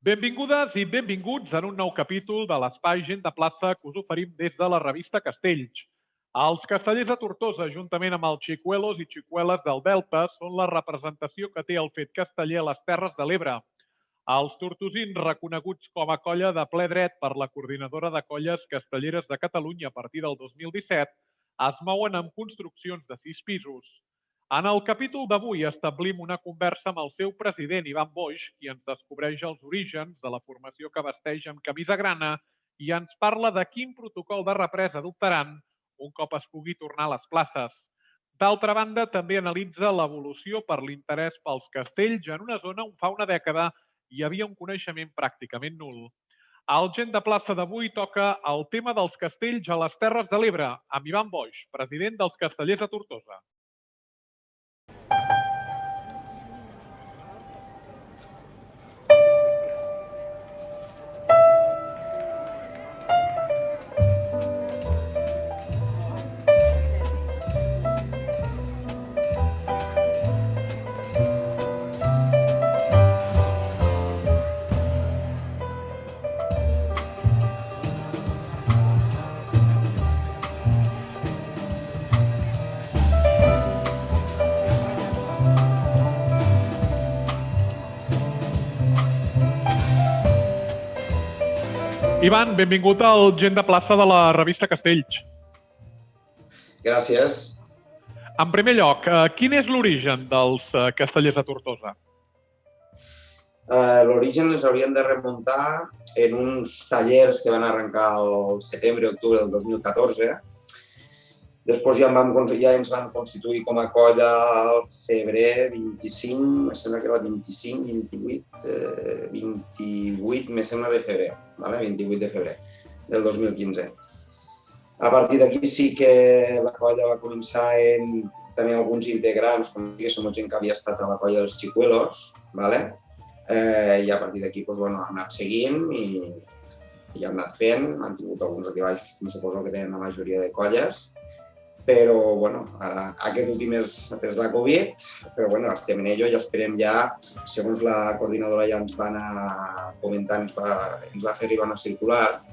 Benvingudes i benvinguts en un nou capítol de l'Espai Gent de Plaça que us oferim des de la revista Castells. Els castellers de Tortosa, juntament amb els xicuelos i xicueles del Delta, són la representació que té el fet casteller a les Terres de l'Ebre. Els tortosins, reconeguts com a colla de ple dret per la Coordinadora de Colles Castelleres de Catalunya a partir del 2017, es mouen amb construccions de 6 pisos. En el capítol d'avui establim una conversa amb el seu president, Ivan Boix, qui ens descobreix els orígens de la formació que vesteix amb camisa grana i ens parla de quin protocol de represa adoptaran un cop es pugui tornar a les places. D'altra banda, també analitza l'evolució per l'interès pels castells en una zona on fa una dècada hi havia un coneixement pràcticament nul. Al Gent de Plaça d'avui toca el tema dels castells a les Terres de l'Ebre, amb Ivan Boix, president dels Castellers de Tortosa. Ivan, benvingut al Gent de Plaça de la revista Castells. Gràcies. En primer lloc, quin és l'origen dels castellers de Tortosa? L'origen els hauríem de remuntar en uns tallers que van arrencar el setembre i octubre del 2014. Després ja ens vam constituir com a colla al febrer 25, me sembla que era 28, me sembla de febrer, 28 de febrer del 2015. A partir d'aquí sí que la colla va començar també alguns integrants, com diguéssim, gent que havia estat a la colla dels xicuelos, i a partir d'aquí hem anat seguint i hem anat fent, han tingut alguns altibaixos, com suposo que tenen la majoria de colles, però ara aquest últim és la Covid, però estem en ello i esperem ja, segons la coordinadora ja ens va anar comentant, ens va fer arribar una circular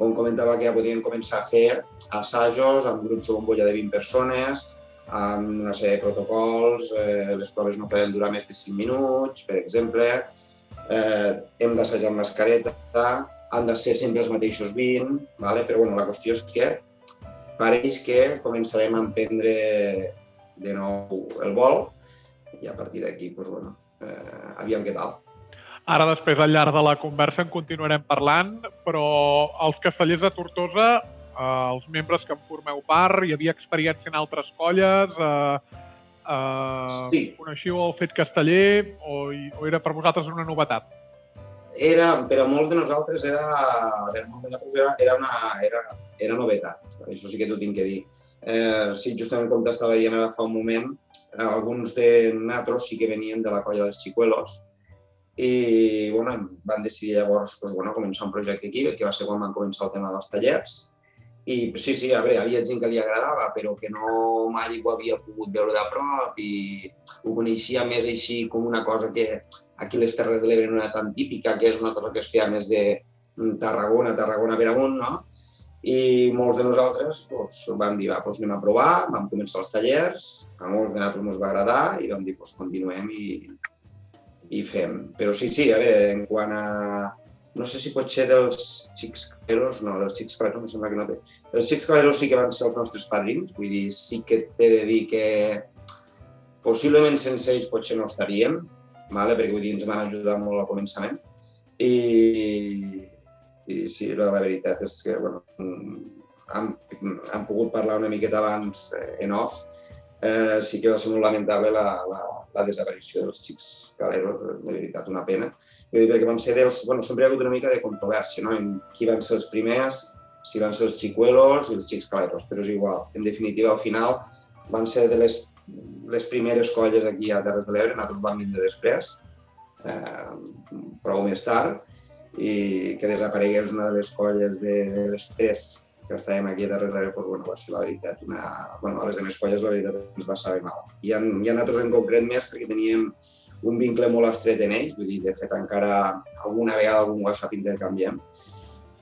on comentava que ja podien començar a fer assajos amb grups o bombolla de 20 persones, amb una sèrie de protocols, les proves no poden durar més de 5 minuts, per exemple, hem d'assajar amb mascareta, han de ser sempre els mateixos 20, però la qüestió és que pareix que començarem a emprendre de nou el vol i a partir d'aquí, aviam què tal. Ara, després, al llarg de la conversa, en continuarem parlant, però els castellers de Tortosa, els membres que en formeu part, hi havia experiència en altres colles, coneixíeu el fet casteller o era per vosaltres una novetat? Per a molts de nosaltres era novetat, això sí que t'ho tinc que dir. Sí, justament com t'estava dient ara fa un moment, alguns de nosaltres sí que venien de la colla dels xicuelos i van decidir llavors començar un projecte aquí, que va ser quan van començar el tema dels tallers. I sí, hi havia gent que li agradava, però que no mai ho havia pogut veure de prop i ho coneixia més així com una cosa que aquí a les Terres de l'Ebre no era tan típica, que és una cosa que es feia més de Tarragona per amunt, no? I molts de nosaltres vam dir, anem a provar, vam començar els tallers, a molts de nosaltres ens va agradar i vam dir, continuem i fem. Però sí, en quant a... No sé si pot ser dels xics caleros, no, dels xics caleros em sembla que no té. Els xics caleros sí que van ser els nostres padrins, vull dir, sí que t'he de dir que possiblement sense ells potser no estaríem, perquè vull dir, ens van ajudar molt al començament. I sí, la veritat és que hem pogut parlar una miqueta abans en off. Sí que va ser molt lamentable la desaparició dels xics caleros, de veritat, una pena. Perquè van ser sempre hi ha hagut una mica de controvèrsia, no? En qui van ser els primers, si van ser els xicuelos i els xics caleros, però és igual. En definitiva, al final, van ser de les primeres colles aquí a Terres de l'Ebre, nosaltres vam vindre després, prou més tard, i que desaparegués una de les colles de les tres que estàvem aquí a Terres de l'Ebre, va ser la veritat. A les demés colles la veritat ens va saber mal. I a nosaltres en concret més perquè teníem un vincle molt estret en ells, vull dir, de fet encara alguna vegada algun WhatsApp intercanviem.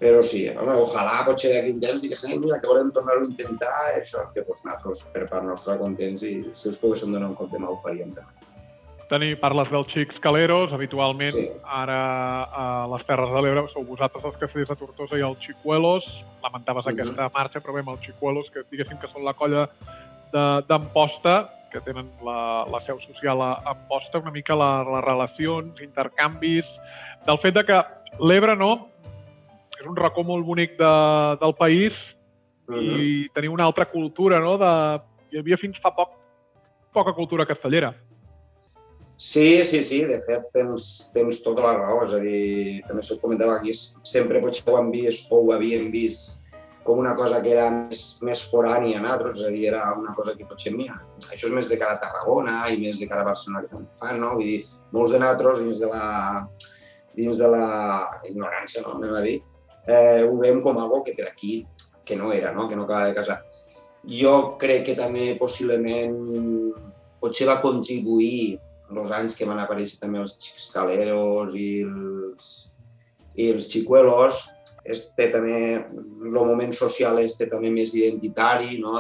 Però sí, home, ojalà potser d'aquí un temps diguéssim, mira, que volem tornar-ho a intentar, això és que nosaltres, per part nostra, contents i si els poguéssim donar un cop de mà ho faríem també. Parles dels xics caleros, habitualment Sí. ara a les Terres de l'Ebre sou vosaltres els castellers de Tortosa i els xicuelos, lamentaves aquesta marxa, però bé, els xicuelos, que diguéssim que són la colla d'Amposta, que tenen la seu social a Amposta, una mica les relacions, intercanvis, del fet de que l'Ebre, no?, és un racó molt bonic del país i teniu una altra cultura, no? Hi havia fins fa poc poca cultura castellera. Sí, de fet tens tota la raó, és a dir, també s'ho comentava aquí, sempre potser ho han vist o ho havíem vist com una cosa que era més forània a nosaltres, és a dir, era una cosa que potser mia. Això és més de cara a Tarragona i més de cara a Barcelona que també fan, no? Vull dir, molts de nosaltres dins de la ignorància, no? Anem a dir, ho veiem com algo que per aquí que no era, no? Que no acaba de casar. Jo crec que també possiblement potser va contribuir els anys que van aparèixer també els xics caleros i els xicuelos, també el moment social també més identitari, no?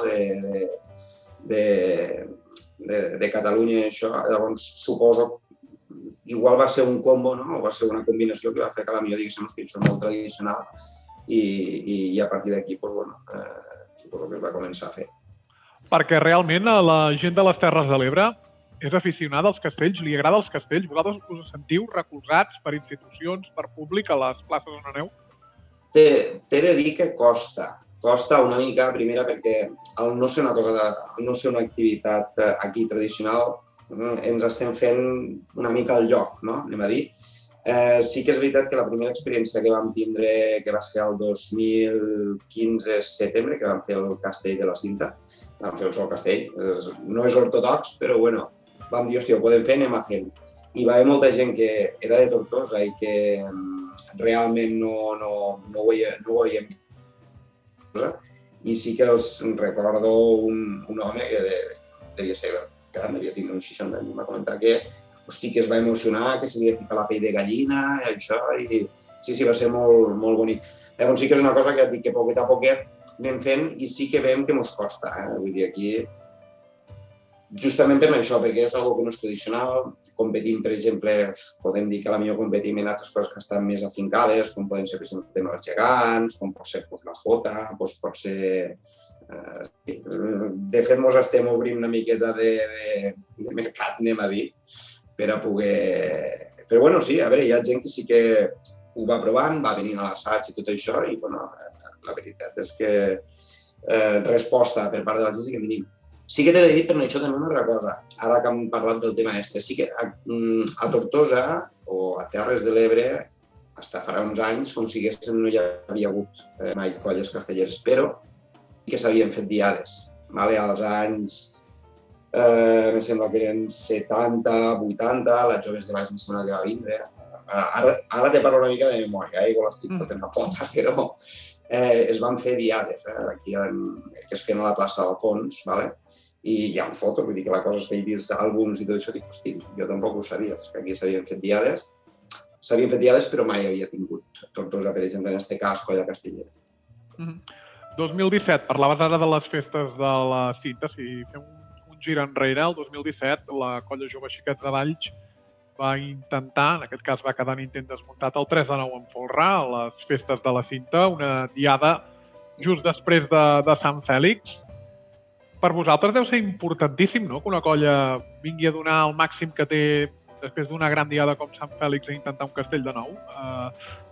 de Catalunya i això. Llavors suposo igual va ser un combo, no? O va ser una combinació que va fer que potser diguéssim que això és molt tradicional i a partir d'aquí, suposo que es va començar a fer. Perquè realment a la gent de les Terres de l'Ebre és aficionada als castells, li agrada els castells. Vosaltres us sentiu recolzats per institucions, per públic a les places on aneu? T'he de dir que costa una mica, primera, perquè al no ser una activitat aquí tradicional, ens estem fent una mica el lloc, no? Anem a dir. Sí que és veritat que la primera experiència que vam tindre, que va ser el 2015, setembre, que vam fer el castell de la Cinta, vam fer el sol castell, no és ortodox, però bueno, vam dir, hòstia, ho podem fer, anem a fer-ho. I va haver molta gent que era de Tortosa i que realment no ho veiem. I sí que els recordo un home que devia ser gran, devia tenir uns 60 anys, va comentar que es va emocionar, que s'havia ficat la pell de gallina i això, i sí, va ser molt, molt bonic. Llavors sí que és una cosa que et dic que poquet a poquet anem fent i sí que veiem que ens costa. Vull dir, aquí, justament per això, perquè és una que no és tradicional, competim, per exemple, podem dir que potser competim en altres coses que estan més afincades, com poden ser, per exemple, el tema dels gegants, com pot ser la jota, pot ser... De fet, ens estem obrint una miqueta de mercat, anem a dir, per a poder... Però bueno, sí, a veure, hi ha gent que sí que ho va provant, va venint a l'assaig i tot això, i bueno, la veritat és que resposta per part de la gent sí que tenim. Sí que t'he de dir per això també una altra cosa, ara que hem parlat del tema este, sí que a Tortosa o a Terres de l'Ebre, fins farà uns anys, com si no hi havia hagut mai colles castelleres, però sí que s'havien fet diades. Als anys, em sembla que eren 70, 80, les joves de baix em sembla que va vindre. Ara te parlo una mica de memòria, igual estic fotent la pota, però es van fer diades, aquí que es feien a la plaça d'Alfons, i hi ha fotos, vull dir que la cosa és que he vist àlbums i tot això, dic, hosti, jo tampoc ho sabia, que aquí s'havien fet diades, però mai havia tingut Tortosa, per exemple, en aquest cas, colla castellera. 2017, parlaves ara de les festes de la Cinta, si fem un gir enrere, el 2017 la colla Jove Xiquets de Valls va intentar, en aquest cas va quedar en intent desmuntat, el 3 de 9 en Folrà, a les festes de la Cinta, una diada just després de Sant Fèlix. Per vosaltres deu ser importantíssim, no?, que una colla vingui a donar el màxim que té després d'una gran diada com Sant Fèlix a intentar un castell de nou.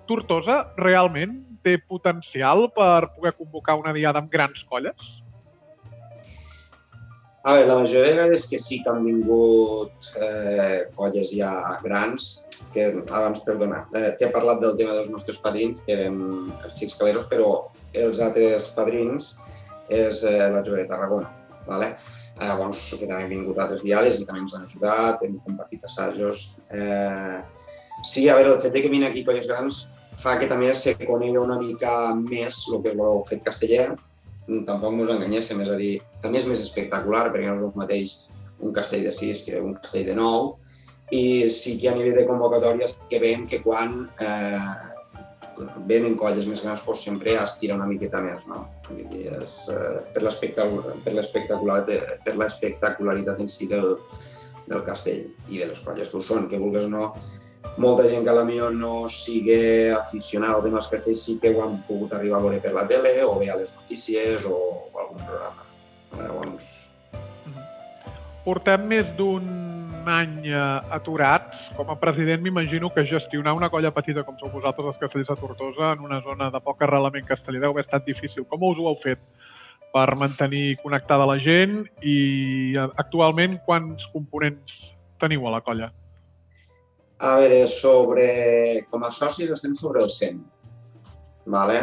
Tortosa realment té potencial per poder convocar una diada amb grans colles? A veure, la majoria de vegades que sí que han vingut colles ja grans, que abans, perdona, t'he parlat del tema dels nostres padrins, que eren els xics caleros, però els altres padrins és la Jove de Tarragona. Llavors, que també han vingut altres diades i també ens han ajudat, hem compartit assajos. Sí, a veure, el fet que vinguin aquí colles grans fa que també se conega una mica més el que és el fet casteller. Tampoc ens enganyéssim, és a dir, també és més espectacular perquè no és el mateix un castell de 6 que un castell de 9. i sí que a nivell de convocatòries que veiem que quan venen colles més grans doncs sempre es tira una miqueta més, no? Per l'espectacularitat en si del castell i de les colles que ho són, que vulguis o no, molta gent que potser no sigui aficionada al tema dels castells sí que ho han pogut arribar a veure per la tele o bé a les notícies o algun programa. Llavors... Portem més d'un any aturats. Com a president m'imagino que gestionar una colla petita com sou vosaltres, els Castellers de Tortosa, en una zona de poc arrelament casteller deu haver estat difícil. Com us ho heu fet per mantenir connectada la gent i actualment quants components teniu a la colla? A veure, com a socis estem sobre el 100, vale?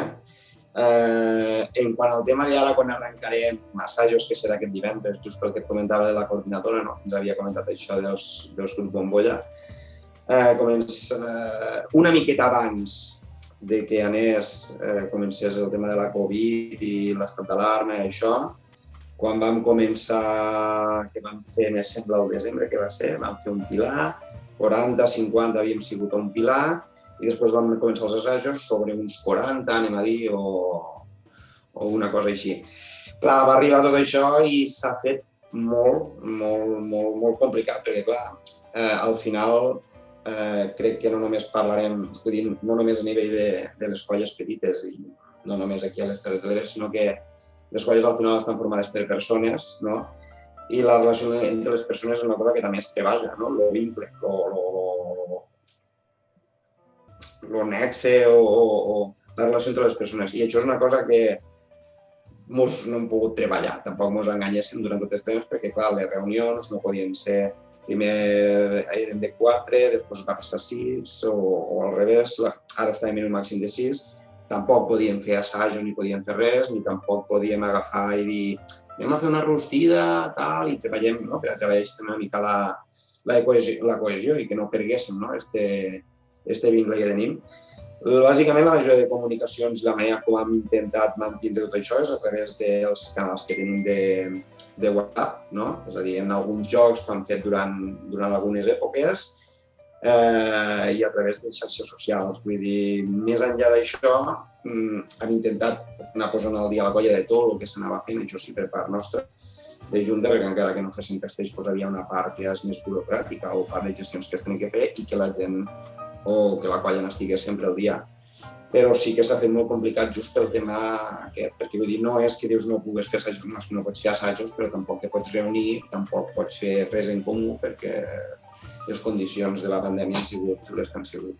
En quant al tema d'ara, quan arrencarem assajos, que serà aquest divendres, just pel que et comentava de la coordinadora, no? Ens havia comentat això dels grups bombolla. Una miqueta abans de que comencés el tema de la Covid i l'estat d'alarma i això, quan vam començar, que vam fer, me sembla, el desembre, que va ser, vam fer un pilar, 40, 50 havíem sigut a un pilar, i després vam començar els assajos sobre uns 40, anem a dir, o una cosa així. Clar, va arribar tot això i s'ha fet molt complicat, perquè clar, al final crec que no només parlarem, vull dir, no només a nivell de les colles petites i no només aquí a les Terres de l'Ebre, sinó que les colles al final estan formades per persones, no? I la relació entre les persones és una cosa que també es treballa, no? El vincle, el nexe o la relació entre les persones. I això és una cosa que no hem pogut treballar, tampoc ens enganyéssim durant tot aquest temps, perquè clar, les reunions no podien ser, primer eren de 4, després va passar 6 o al revés, ara estàvem en un màxim de 6, tampoc podíem fer assajos ni podíem fer res, ni tampoc podíem agafar i dir anem a fer una rostida, tal, i treballem, no? Per a treballar una mica la cohesió i que no perguéssim, no? Este vincle que tenim. Bàsicament, la majoria de comunicacions i la manera com hem intentat mantenir tot això és a través dels canals que tenim de WhatsApp, no? És a dir, en alguns jocs que hem fet durant algunes èpoques i a través de xarxes socials. Vull dir, més enllà d'això, hem intentat anar posant al dia la colla de tot el que s'anava fent, això sí, per part nostra, de Junta, perquè encara que no fessin castells, hi havia una part que és més burocràtica o part de gestions que es tenen que fer i que la gent o que la colla n'estigués sempre al dia. Però sí que s'ha fet molt complicat just pel tema aquest, perquè vull dir, no és que dius no pugues fer assajos, no és que no pots fer assajos, però tampoc que pots reunir, tampoc pots fer res en comú, perquè les condicions de la pandèmia han sigut les que han sigut.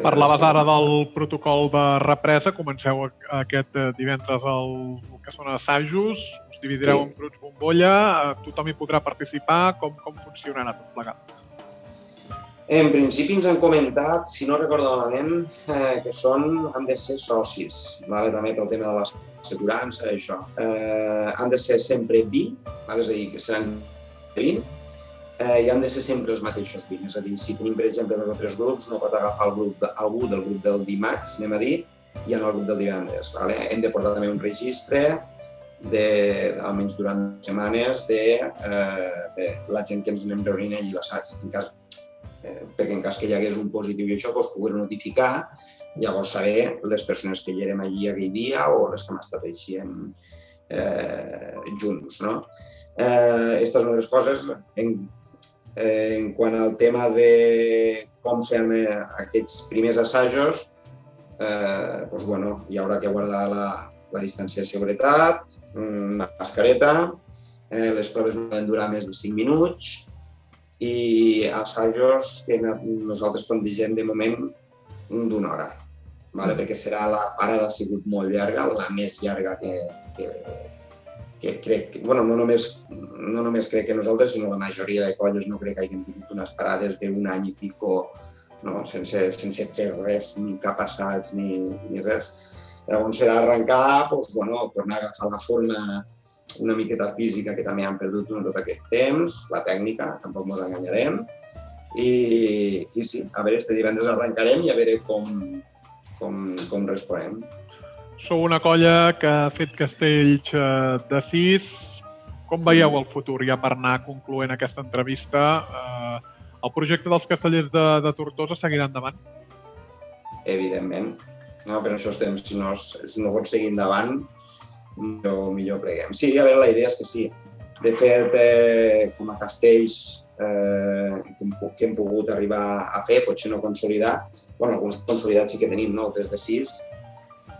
Parlaves ara del protocol de represa, comenceu aquest divendres el que són assajos, us dividireu en grups bombolla, tothom hi podrà participar, com funcionarà tot plegat? En principi ens han comentat, si no recordo malament, que han de ser socis, també pel tema de l'assegurança i això. Han de ser sempre 20, és a dir, que seran 20, i han de ser sempre els mateixos 20. És a dir, si tenim, per exemple, 2 o 3 grups, no pot agafar algú del grup del dimarts, anem a dir, i en el grup del divendres. Hem de portar també un registre, almenys durant setmanes, de la gent que ens anem reunint allí a l'assaig, perquè en cas que hi hagués un positiu i això, poder notificar, llavors saber les persones que hi érem allí aquell dia o les que hem estat així junts. Aquestes són les coses. En quant al tema de com seran aquests primers assajos, hi haurà que guardar la distància de seguretat, mascareta, les proves no poden durar més de 5 minuts, i assajos que nosaltres plantegem de moment d'una hora, perquè la parada ha sigut molt llarga, la més llarga que crec, no només crec que nosaltres, sinó la majoria de colles no crec que hagin tingut unes parades d'un any i pico sense fer res, ni cap assaig ni res. Llavors serà arrencar, tornar a agafar la forma una miqueta física que també han perdut durant tot aquest temps, la tècnica, tampoc ens enganyarem, i sí, a veure, este divendres arrencarem i a veure com responem. Sou una colla que ha fet castells de 6. Com veieu el futur, ja per anar concloent aquesta entrevista? El projecte dels Castellers de Tortosa seguirà endavant? Evidentment. No, per això estem. Si no pot seguir endavant, millor preguem. Sí, a veure, la idea és que sí. De fet, com a castells que hem pogut arribar a fer, potser no consolidar, bueno, alguns consolidats sí que tenim, no? El 3 de 6,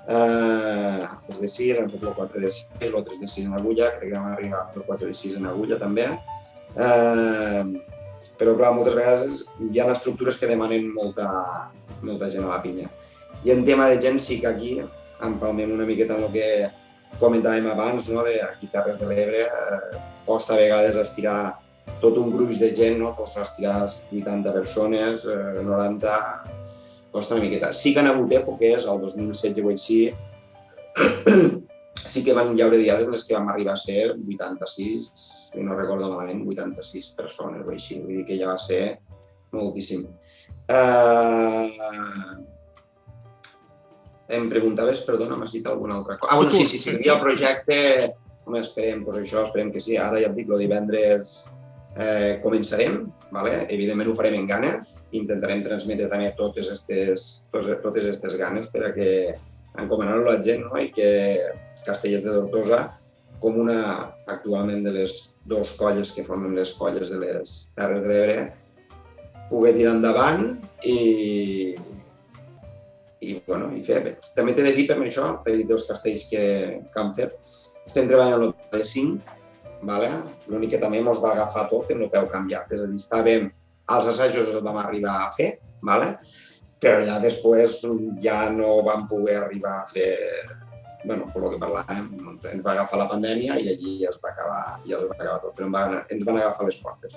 el 3 de 6, hem fet el 4 de 6, el 3 de 6 en agulla, crec que vam arribar a fer el 4 de 6 en agulla també. Però, clar, moltes vegades hi ha estructures que demanen molta gent a la pinya. I en tema de gent sí que aquí empalmem una miqueta amb el que comentàvem abans, no? De aquí Terres de l'Ebre, costa a vegades estirar tot un gruix de gent, no? Costa estirar 80 persones, 90, costa una miqueta. Sí que han hagut èpoques, el 2016 o així, sí que van haver diades en les que vam arribar a ser 86, si no recordo malament, 86 persones o així, vull dir que ja va ser moltíssim. Em preguntaves, perdona, m'has dit alguna altra cosa? Bueno, sí, hi havia el projecte, home, esperem que sí, ara ja et dic, el divendres començarem, evidentment ho farem en ganes, intentarem transmetre també totes aquestes ganes per a que encomanar-ho a la gent, i que Castellers de Tortosa, com una actualment de les dues colles que formen les colles de les Terres de l'Ebre, pugui tirar endavant i fer bé. També t'he de dir per això, t'he dit dels castells que han fet, estem treballant en el de 5, l'únic que també ens va agafar tot en el peu canviat, és a dir, estàvem, als assajos els vam arribar a fer, però ja després ja no vam poder arribar a fer, per el que parlàvem, ens va agafar la pandèmia i allí ja es va acabar tot, però ens van agafar les portes.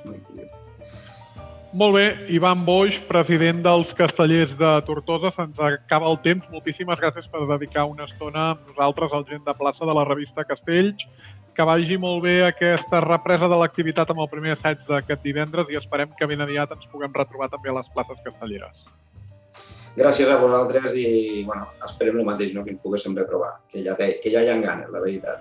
Molt bé, Ivan Boix, president dels Castellers de Tortosa, se'ns acaba el temps. Moltíssimes gràcies per dedicar una estona amb nosaltres al Gent de Plaça de la revista Castells. Que vagi molt bé aquesta represa de l'activitat amb el primer assaig d'aquest divendres i esperem que ben aviat ens puguem retrobar també a les places castelleres. Gràcies a vosaltres i esperem el mateix, que ens poguéssim retrobar, que ja hi ha ganes, la veritat.